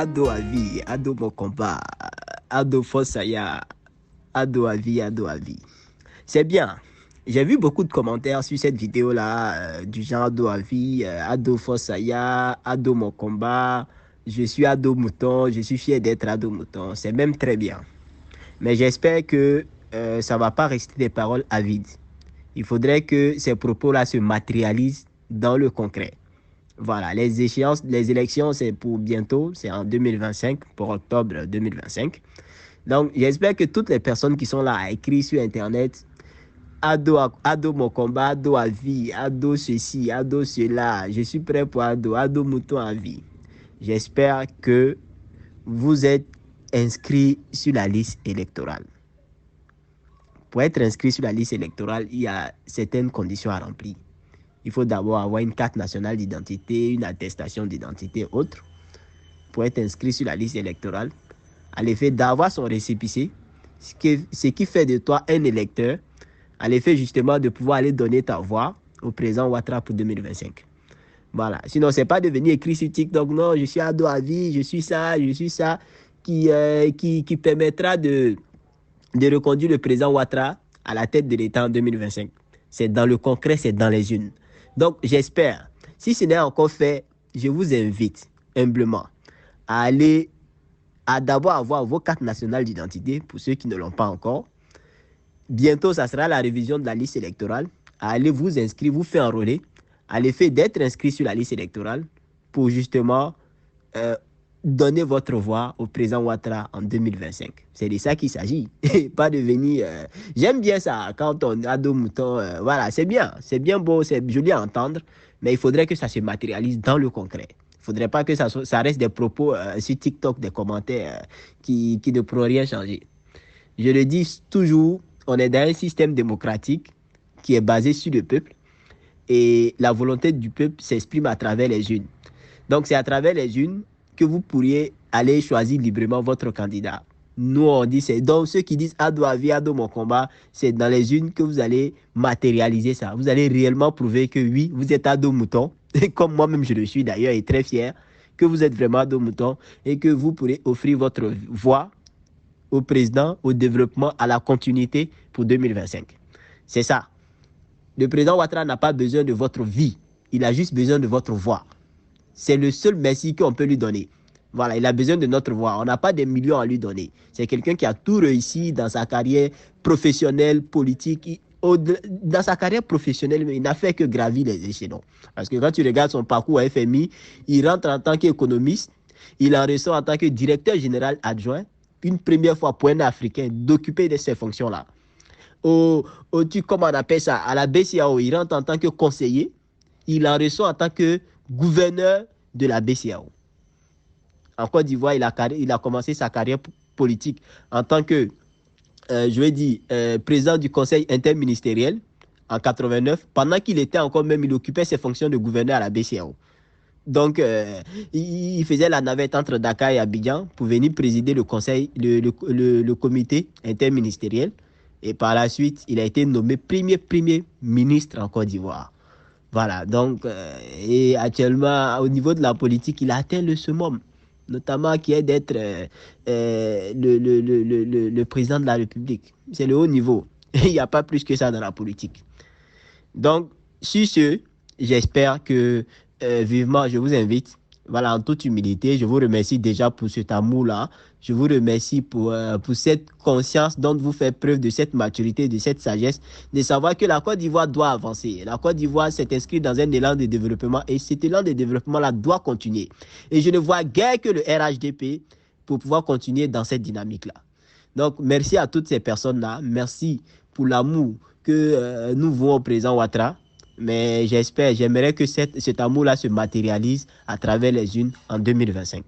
Ado à vie, Ado mon combat, Ado Fossaya, Ado à vie, Ado à vie. C'est bien. J'ai vu beaucoup de commentaires sur cette vidéo-là, du genre Ado à vie, Ado Fossaya, Ado mon combat, je suis Ado Mouton, je suis fier d'être Ado Mouton. C'est même très bien. Mais j'espère que ça ne va pas rester des paroles avides. Il faudrait que ces propos-là se matérialisent dans le concret. Voilà, les échéances, les élections, c'est pour bientôt, c'est en 2025, pour octobre 2025. Donc, j'espère que toutes les personnes qui sont là à écrire sur Internet, Ado mon combat, Ado à vie, Ado ceci, Ado cela, je suis prêt pour Ado mouton à vie. J'espère que vous êtes inscrits sur la liste électorale. Pour être inscrit sur la liste électorale, il y a certaines conditions à remplir. Il faut d'abord avoir une carte nationale d'identité, une attestation d'identité autre. Pour être inscrit sur la liste électorale, à l'effet d'avoir son récépissé, ce qui fait de toi un électeur, à l'effet justement de pouvoir aller donner ta voix au président Ouattara pour 2025. Voilà. Sinon, ce n'est pas de venir écrire sur TikTok, non, je suis Ado à vie, je suis ça, qui permettra de reconduire le président Ouattara à la tête de l'État en 2025. C'est dans le concret, c'est dans les urnes. Donc, j'espère, si ce n'est encore fait, je vous invite humblement à aller, à d'abord avoir vos cartes nationales d'identité, pour ceux qui ne l'ont pas encore. Bientôt, ça sera la révision de la liste électorale. À aller vous inscrire, vous faire enrôler, à l'effet d'être inscrit sur la liste électorale pour justement donner votre voix au président Ouattara en 2025. C'est de ça qu'il s'agit. Pas de venir... J'aime bien ça, quand on a Ado mouton, voilà, c'est bien beau, c'est joli à entendre, mais il faudrait que ça se matérialise dans le concret. Il ne faudrait pas que ça reste des propos sur TikTok, des commentaires qui ne pourront rien changer. Je le dis toujours, on est dans un système démocratique qui est basé sur le peuple et la volonté du peuple s'exprime à travers les urnes. Donc, c'est à travers les urnes que vous pourriez aller choisir librement votre candidat. Nous, on dit, c'est donc ceux qui disent Ado à vie, Ado mon combat, c'est dans les urnes que vous allez matérialiser ça. Vous allez réellement prouver que oui, vous êtes Ado mouton, comme moi-même je le suis d'ailleurs et très fier, que vous êtes vraiment Ado mouton et que vous pourrez offrir votre voix au président, au développement, à la continuité pour 2025. C'est ça. Le président Ouattara n'a pas besoin de votre vie, il a juste besoin de votre voix. C'est le seul merci qu'on peut lui donner. Voilà, il a besoin de notre voix. On n'a pas des millions à lui donner. C'est quelqu'un qui a tout réussi dans sa carrière professionnelle, politique. Dans sa carrière professionnelle, il n'a fait que gravir les échelons. Parce que quand tu regardes son parcours à FMI, il rentre en tant qu'économiste, il en ressort en tant que directeur général adjoint, une première fois pour un Africain d'occuper de ces fonctions-là. Comment on appelle ça, à la BCAO, il rentre en tant que conseiller, il en ressort en tant que gouverneur de la BCAO. En Côte d'Ivoire, il a commencé sa carrière politique en tant que, président du conseil interministériel en 89. Pendant qu'il était encore même, il occupait ses fonctions de gouverneur à la BCAO. Donc, il faisait la navette entre Dakar et Abidjan pour venir présider le conseil, le comité interministériel. Et par la suite, il a été nommé premier ministre en Côte d'Ivoire. Voilà, donc, et actuellement, au niveau de la politique, il a atteint le summum, notamment qui est d'être le président de la République. C'est le haut niveau. Il n'y a pas plus que ça dans la politique. Donc, sur ce, j'espère que vivement, je vous invite, voilà, en toute humilité, je vous remercie déjà pour cet amour-là. Je vous remercie pour cette conscience dont vous faites preuve, de cette maturité, de cette sagesse, de savoir que la Côte d'Ivoire doit avancer. La Côte d'Ivoire s'est inscrite dans un élan de développement et cet élan de développement-là doit continuer. Et je ne vois guère que le RHDP pour pouvoir continuer dans cette dynamique-là. Donc, merci à toutes ces personnes-là. Merci pour l'amour que nous vouons au président Ouattara. Mais j'aimerais que cet amour-là se matérialise à travers les urnes en 2025.